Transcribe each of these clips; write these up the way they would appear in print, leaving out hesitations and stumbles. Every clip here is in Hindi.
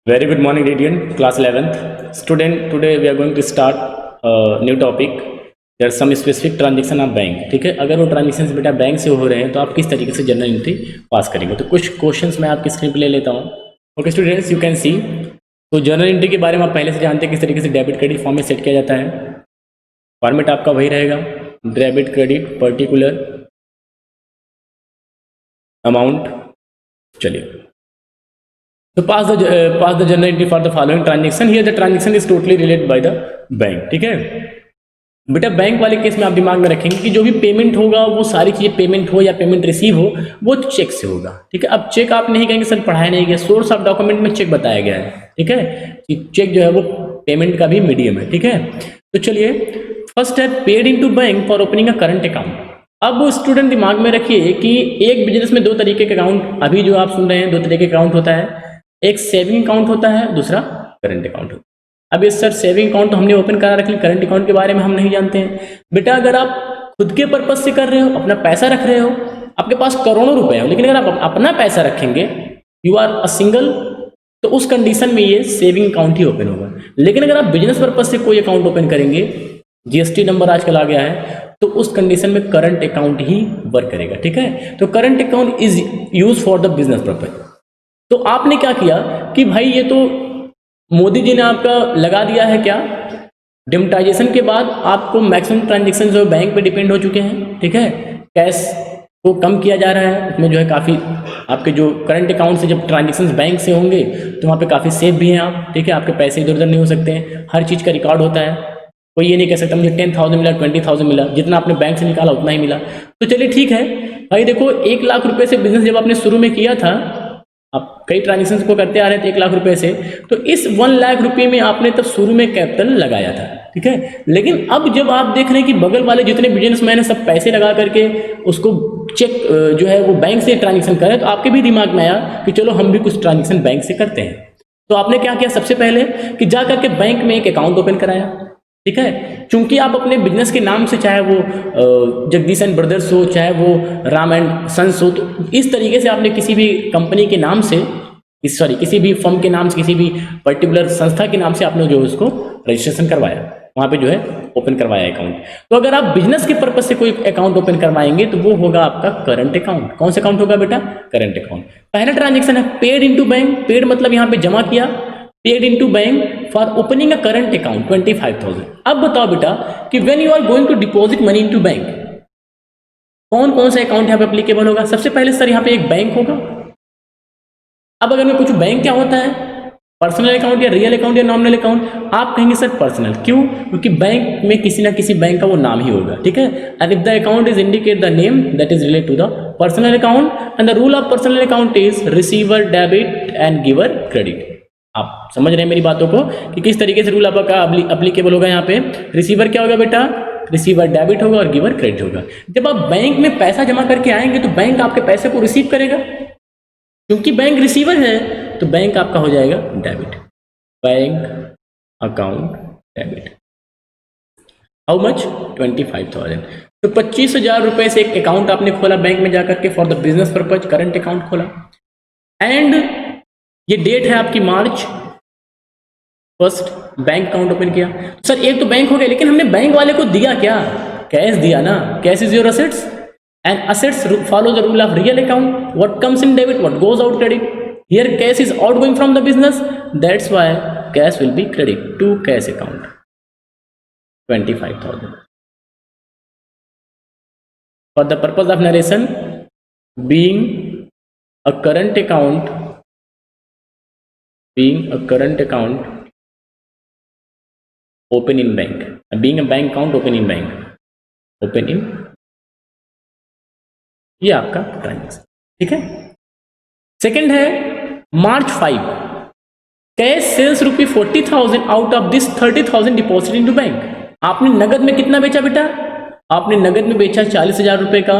Very good morning, Radiant, class 11th. Student, today we are going to start a new topic. There are some specific transaction of bank. ठीक है, अगर वो ट्रांजेक्शन बेटा बैंक से हो रहे हैं तो आप किस तरीके से जनरल एंट्री पास करेंगे। तो कुछ क्वेश्चंस मैं आपकी स्क्रीन पे ले लेता हूँ। Okay students, you can see. तो जनरल एंट्री के बारे में आप पहले से जानते हैं किस तरीके से डेबिट क्रेडिट फॉर्म में सेट किया जाता है। फॉर्मेट आपका वही रहेगा, डेबिट क्रेडिट पर्टिकुलर अमाउंट। चलिए, तो pass the journal entry for the following transaction. Here the transaction is totally related by the bank. ठीक है बेटा, बैंक वाले केस में आप दिमाग में रखेंगे कि जो भी पेमेंट होगा वो सारी चीजें पेमेंट हो या पेमेंट रिसीव हो वो चेक से होगा। ठीक है, अब चेक आप नहीं कहेंगे सर पढ़ाया नहीं गया, सोर्स ऑफ डॉक्यूमेंट में चेक बताया गया है। ठीक है, कि चेक जो है वो पेमेंट का भी मीडियम है। ठीक है, तो चलिए फर्स्ट है paid into bank for opening a current account. अब स्टूडेंट दिमाग में रखिए कि एक बिजनेस में दो तरीके के अकाउंट, अभी जो आप सुन रहे हैं दो तरीके के अकाउंट होता है, एक सेविंग अकाउंट होता है, दूसरा करंट अकाउंट होता है। अब ये सर सेविंग अकाउंट तो हमने ओपन करा रख लिया, करंट अकाउंट के बारे में हम नहीं जानते हैं। बेटा अगर आप खुद के पर्पज से कर रहे हो, अपना पैसा रख रहे हो, आपके पास करोड़ों रुपए हो, लेकिन अगर आप अपना पैसा रखेंगे, यू आर अ सिंगल, तो उस कंडीशन में ये सेविंग अकाउंट ही ओपन होगा। लेकिन अगर आप बिजनेस पर्पज से कोई अकाउंट ओपन करेंगे, जीएसटी नंबर आजकल आ गया है, तो उस कंडीशन में करंट अकाउंट ही वर्क करेगा। ठीक है, तो current account is use for the business purpose. तो आपने क्या किया कि भाई ये तो मोदी जी ने आपका लगा दिया है क्या, डिमोनेटाइजेशन के बाद आपको मैक्सिमम ट्रांजेक्शन जो बैंक पे डिपेंड हो चुके हैं। ठीक है, कैश को कम किया जा रहा है, उसमें जो है काफ़ी आपके जो करंट अकाउंट से जब ट्रांजेक्शन बैंक से होंगे तो वहाँ पे काफ़ी सेफ भी हैं आप। ठीक है, आपके पैसे इधर उधर नहीं हो सकते हैं, हर चीज़ का रिकॉर्ड होता है। कोई ये नहीं कह सकता मुझे 10,000 मिला 20,000 मिला, जितना आपने बैंक से निकाला उतना ही मिला। तो चलिए ठीक है भाई, देखो 1 लाख रुपए से बिजनेस जब आपने शुरू में किया था, आप कई ट्रांजेक्शन को करते आ रहे थे 1 लाख रुपए से, तो इस 1 लाख रुपए में आपने तब शुरू में कैपिटल लगाया था। ठीक है, लेकिन अब जब आप देख रहे हैं कि बगल वाले जितने बिजनेसमैन हैं सब पैसे लगा करके उसको चेक जो है वो बैंक से ट्रांजेक्शन कर रहे हैं, तो आपके भी दिमाग में आया कि चलो हम भी कुछ ट्रांजेक्शन बैंक से करते हैं। तो आपने क्या किया, सबसे पहले कि जा करके बैंक में एक अकाउंट ओपन कराया। ठीक है, चूंकि आप अपने बिजनेस के नाम से, चाहे वो जगदीश एंड ब्रदर्स हो, चाहे वो राम एंड सन्स हो, तो इस तरीके से आपने किसी भी कंपनी के नाम से, किसी भी फर्म के नाम से, किसी भी पर्टिकुलर संस्था के नाम से आपने जो उसको रजिस्ट्रेशन करवाया, वहाँ पे जो है ओपन करवाया अकाउंट। तो अगर आप बिजनेस के पर्पज से कोई अकाउंट ओपन करवाएंगे तो वो होगा आपका करंट अकाउंट। कौन सा अकाउंट होगा बेटा, करंट अकाउंट। पहला ट्रांजेक्शन है पेड इनटू बैंक। पेड मतलब यहाँ पे जमा किया, paid into bank for opening a current account 25,000। अब बताओ बेटा कि when you are going to deposit money into bank, कौन कौन सा अकाउंट यहाँ पे एप्लीकेबल होगा। सबसे पहले सर यहाँ पे एक बैंक होगा। अब अगर मैं पूछूं बैंक क्या होता है, पर्सनल अकाउंट या रियल अकाउंट या नॉमिनल अकाउंट, आप कहेंगे सर पर्सनल। क्यों, क्योंकि बैंक में किसी ना किसी बैंक का वो नाम ही होगा। ठीक है, and if the account is indicate the name that is related to the personal account, and the rule of personal account is receiver debit and giver credit. आप समझ रहे हैं मेरी बातों को कि किस तरीके से रूल आपका अप्लीकेबल होगा। यहाँ पे रिसीवर क्या होगा बेटा, रिसीवर डेबिट होगा और गिवर क्रेडिट होगा। जब आप बैंक में पैसा जमा करके आएंगे तो बैंक आपके पैसे को रिसीव करेगा, क्योंकि बैंक रिसीवर है, तो बैंक आपका हो जाएगा debit. Bank account debit, how much, 25,000। तो 25,000 रुपए से एक अकाउंट आपने खोला बैंक में जाकर के for the business purpose, current account खोला। एंड ये डेट है आपकी मार्च 1, बैंक अकाउंट ओपन किया। सर एक तो बैंक हो गया, लेकिन हमने बैंक वाले को दिया क्या, कैश दिया ना। Cash is your assets and assets follow the rule of real account, what comes in debit what goes out credit. Here cash is out going from the business, that's why cash will be credit to cash account 25,000 for the purpose of narration being a current account, being a current account open in bank, being a bank account open in bank, open in, ये आपका ट्रांजेक्शन। ठीक है, सेकंड है March 5, cash sales ₹40,000 out of this 30,000 deposit into bank. आपने नगद में कितना बेचा बेटा, आपने नगद में बेचा 40,000 रुपये का,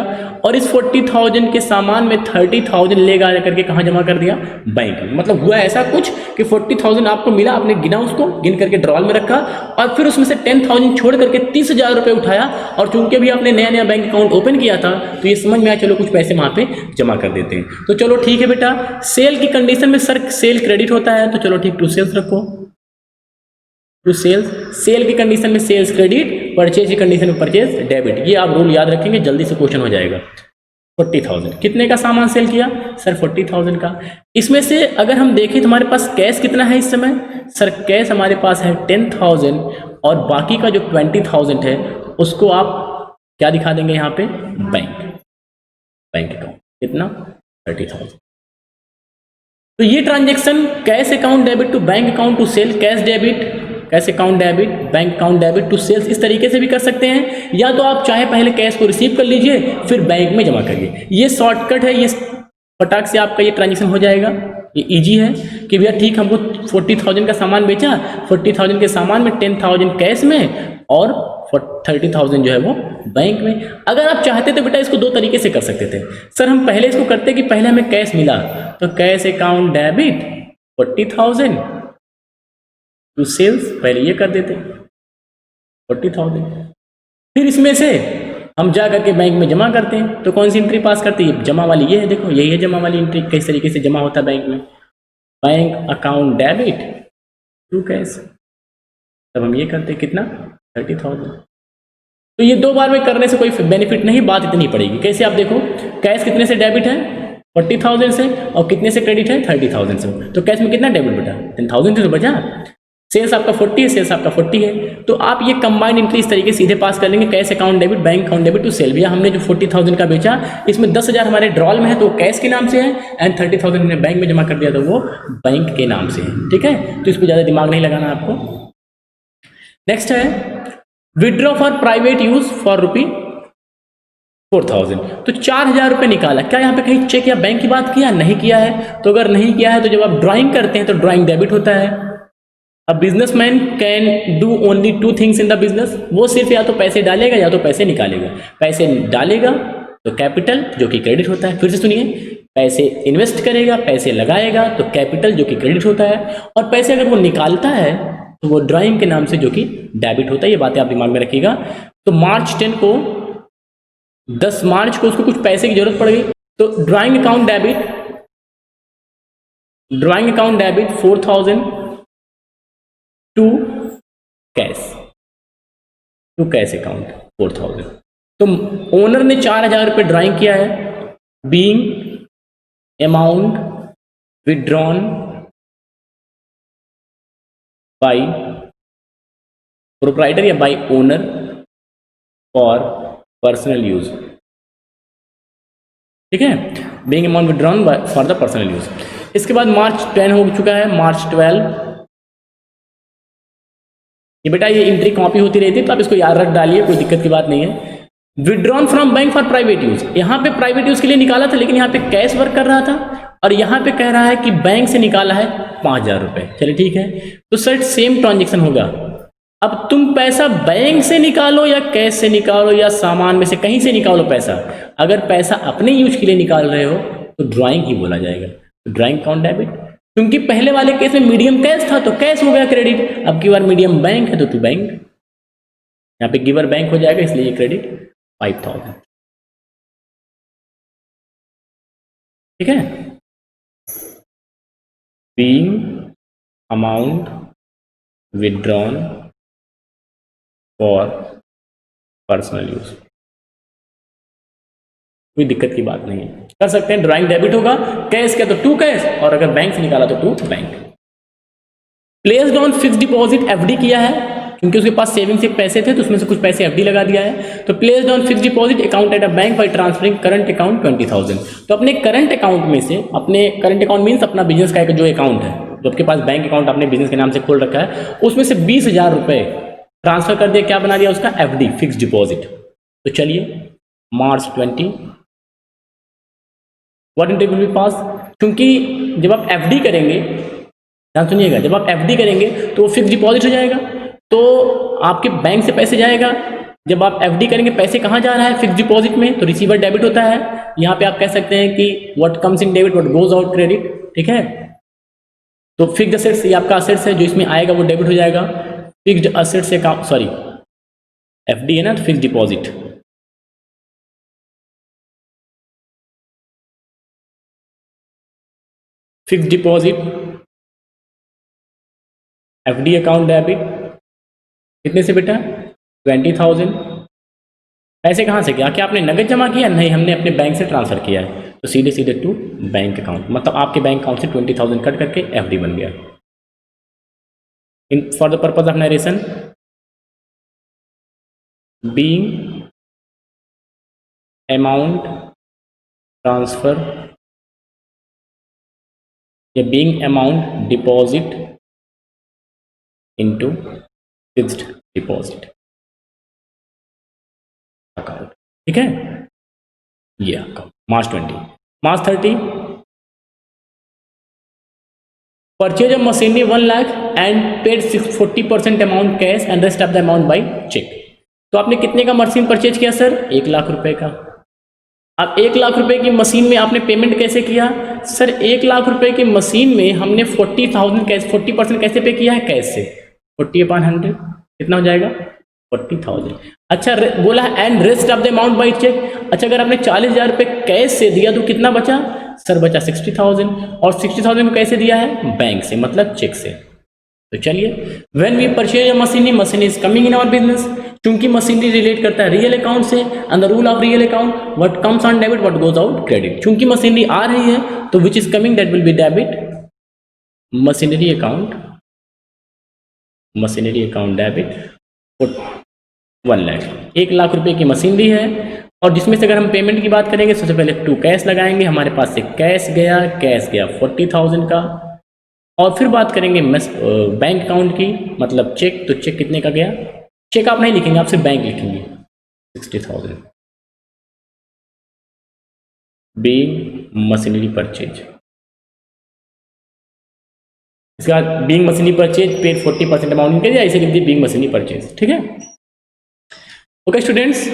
और इस 40,000 के सामान में 30,000 लेगा करके कहाँ जमा कर दिया? बैंक में। मतलब हुआ ऐसा कुछ कि 40,000 आपको मिला, आपने गिना, उसको गिन करके ड्रॉल में रखा, और फिर उसमें से 10,000 छोड़ करके 30,000 रुपये उठाया, और चूंकि भी आपने नया नया बैंक अकाउंट ओपन किया था तो ये समझ में आया चलो कुछ पैसे वहाँ पे जमा कर देते हैं। तो चलो ठीक है बेटा, सेल की कंडीशन में सर सेल क्रेडिट होता है, तो चलो ठीक, टू सेल्स रखो, टू सेल्स। सेल की कंडीशन में सेल्स क्रेडिट, परचेज की कंडीशन में परचेज डेबिट। ये आप रूल याद रखेंगे, जल्दी से क्वेश्चन हो जाएगा। 40,000 कितने का सामान सेल किया? सर 40,000 का। इसमें से अगर हम देखें तो हमारे पास कैश कितना है इस समय? सर कैश हमारे पास है 10,000, और बाकी का जो 20,000 है उसको आप क्या दिखा देंगे यहाँ पे? Bank account. कितना? 30,000। तो ये transaction cash account debit to bank account to sale, cash debit, cash account debit, bank account debit to sales, इस तरीके से भी कर सकते हैं, या तो आप चाहे पहले कैश को रिसीव कर लीजिए फिर बैंक में जमा करिए। ये शॉर्टकट है, ये फटाक से आपका ये ट्रांजेक्शन हो जाएगा। ये इजी है कि भैया ठीक, हमको 40,000 का सामान बेचा, 40,000 के सामान में 10,000 कैश में और 30,000 जो है वो बैंक में। अगर आप चाहते तो बेटा इसको दो तरीके से कर सकते थे। सर हम पहले इसको करते कि पहले हमें कैश मिला तो cash account debit 40,000 to sales, पहले ये कर देते 40,000, फिर इसमें से हम जा करके बैंक में जमा करते हैं। तो कौन सी एंट्री पास करते हैं? जमा वाली ये है, देखो यही है जमा वाली एंट्री। किस तरीके से जमा होता है बैंक में? Bank account debit to cash, तब हम ये करते कितना? 30,000। तो ये दो बार में करने से कोई बेनिफिट नहीं, बात इतनी पड़ेगी। कैसे? आप देखो कैश कितने से डेबिट है? 40,000 से, और कितने से क्रेडिट है? 30,000 से। तो कैश में कितना डेबिट बेटा? 10,000 से तो बचा। सेल्स आपका 40 है, सेल्स आपका 40 है, तो आप ये कंबाइंड एंट्री इस तरीके से सीधे पास कर लेंगे, cash account debit, bank account debit to sale. भैया हमने जो 40,000 का बेचा इसमें 10,000 हमारे ड्रॉल में है तो कैश के नाम से है, एंड 30,000 हमने बैंक में जमा कर दिया तो वो बैंक के नाम से है। ठीक है, तो इस पर ज़्यादा दिमाग नहीं लगाना आपको। नेक्स्ट है withdraw for private use for ₹4,000। तो 4,000 रुपये निकाला। क्या यहाँ पे कहीं चेक या बैंक की बात किया? नहीं किया है। तो अगर नहीं किया है तो जब आप ड्राइंग करते हैं तो ड्राइंग डेबिट होता है। अब businessman can do only 2 things in the business, वो सिर्फ या तो पैसे डालेगा या तो पैसे निकालेगा। पैसे डालेगा तो कैपिटल जो कि क्रेडिट होता है। फिर से सुनिए, पैसे इन्वेस्ट करेगा, पैसे लगाएगा तो कैपिटल जो कि क्रेडिट होता है, और पैसे अगर वो निकालता है तो वो ड्राइंग के नाम से जो कि डेबिट होता है। ये बातें आप दिमाग में रखिएगा। तो मार्च 10 को 10 मार्च को उसको कुछ पैसे की जरूरत पड़ गई, तो drawing account debit 4,000 to cash account 4,000। तो ओनर ने 4,000 रुपये ड्राइंग किया है, being amount withdrawn by proprietor या by owner for personal use. ठीक है, being amount withdrawn for the personal use. इसके बाद मार्च 10 हो चुका है, मार्च 12। ये बेटा ये एंट्री कॉपी होती रहती है तो आप इसको याद रख डालिए, कोई दिक्कत की बात नहीं है। Withdrawn from bank for private use, यहाँ पे प्राइवेट यूज के लिए निकाला था, लेकिन यहाँ पे कैश वर्क कर रहा था, और यहाँ पे कह रहा है कि बैंक से निकाला है 5,000 रुपये। चलिए ठीक है, तो सर सेम ट्रांजेक्शन होगा। अब तुम पैसा बैंक से निकालो या कैश से निकालो या सामान में से कहीं से निकालो पैसा, अगर पैसा अपने यूज के लिए निकाल रहे हो तो ड्राइंग ही बोला जाएगा। तो ड्राइंग अकाउंट डेबिट, क्योंकि पहले वाले केस में मीडियम कैश था तो कैश हो गया क्रेडिट, अब की बार मीडियम बैंक है तो टू बैंक, यहाँ पे गिवर बैंक हो जाएगा, इसलिए ये क्रेडिट 5,000। ठीक है, being amount withdrawn for personal use, कोई दिक्कत की बात नहीं है, कर सकते हैं। ड्राइंग डेबिट होगा, कैश का तो टू कैश, और अगर बैंक से निकाला तो to bank. Placed on fixed deposit, FD किया है, क्योंकि उसके पास सेविंग से पैसे थे तो उसमें से कुछ पैसे एफडी लगा दिया है। तो placed on fixed deposit account at a bank by transferring current account 20,000। तो अपने करंट अकाउंट में से, अपने करंट अकाउंट मीन्स अपना बिजनेस का एक जो अकाउंट है, जो आपके पास बैंक अकाउंट आपने बिजनेस के नाम से खोल रखा है, उसमें से 20,000 रुपये ट्रांसफर कर दिया। क्या बना दिया उसका? FD, fixed deposit. तो चलिए मार्च 20 व्हाट एंट्री विल बी पास, क्योंकि जब आप एफडी करेंगे, ध्यान सुनिएगा, जब आप एफडी करेंगे तो वो फिक्स्ड डिपॉजिट हो जाएगा, तो आपके बैंक से पैसे जाएगा, जब आप एफडी करेंगे पैसे कहाँ जा रहा है, फिक्स डिपॉजिट में, तो रिसीवर डेबिट होता है। यहाँ पे आप कह सकते हैं कि what comes in debit what goes out credit, ठीक है। तो फिक्स्ड असेट्स, ये आपका असेट्स है, जो इसमें आएगा वो डेबिट हो जाएगा। फिक्स्ड असेट्स से सॉरी एफडी है ना, तो fixed deposit, fixed deposit FD account debit कितने से बेटा, 20,000। पैसे कहाँ से किया, क्या आपने नगद जमा किया, नहीं हमने अपने बैंक से ट्रांसफर किया है, तो सीधे सीधे टू बैंक अकाउंट, मतलब आपके बैंक अकाउंट से 20,000 कट करके एफडी बन गया। In for the purpose of narration, being amount transfer या being amount deposit into fixed deposit account, ठीक है। ये account March 20, March 30 purchase of machinery 1 lakh and paid 40% amount cash and rest of the amount by cheque. तो आपने कितने का मशीन परचेज किया सर, 1 लाख रुपए का। अब 1 लाख रुपए की मशीन में आपने पेमेंट कैसे किया सर, 1 लाख रुपए की मशीन में हमने 40,000 कैश, 40% कैसे पे किया है, कैश से 40/100 कितना हो जाएगा 40,000। अच्छा बोला and rest of the amount by cheque, अच्छा अगर आपने 40,000 रुपये कैश से दिया तो कितना बचा सर, बचा 60,000, और 60,000 को कैसे दिया है, बैंक से, मतलब चेक से। तो चलिए, when we purchase a machinery, machinery is coming in our business, क्योंकि मशीनरी रिलेट करता है रियल अकाउंट से, and the rule of real account what comes on debit what goes out credit. क्योंकि मशीनरी आ रही है तो which is coming that will be debit, machinery account, machinery account debit 1 lakh, 1 lakh रुपए की मशीनरी है, और जिसमें से अगर हम पेमेंट की बात करेंगे सबसे पहले टू कैश लगाएंगे, हमारे पास से कैश गया 40,000 का, और फिर बात करेंगे बैंक अकाउंट की, मतलब चेक, तो चेक कितने का गया, चेक आप नहीं लिखेंगे, आप सिर्फ बैंक लिखेंगे 60,000 बीइंग मशीनरी परचेज। इसके बाद being machinery purchase paid 40% amount के लिए ऐसे लिख दिए बीइंग मशीनरी परचेज, ठीक है। ओके स्टूडेंट्स,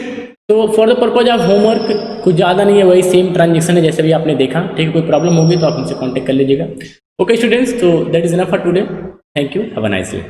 तो for the purpose of homework कुछ ज़्यादा नहीं है, वही सेम ट्रांजेक्शन है जैसे भी आपने देखा, ठीक है। कोई प्रॉब्लम होगी तो आप हमसे कांटेक्ट कर लीजिएगा। ओके स्टूडेंट्स, तो that is enough for today, thank you, have a nice day.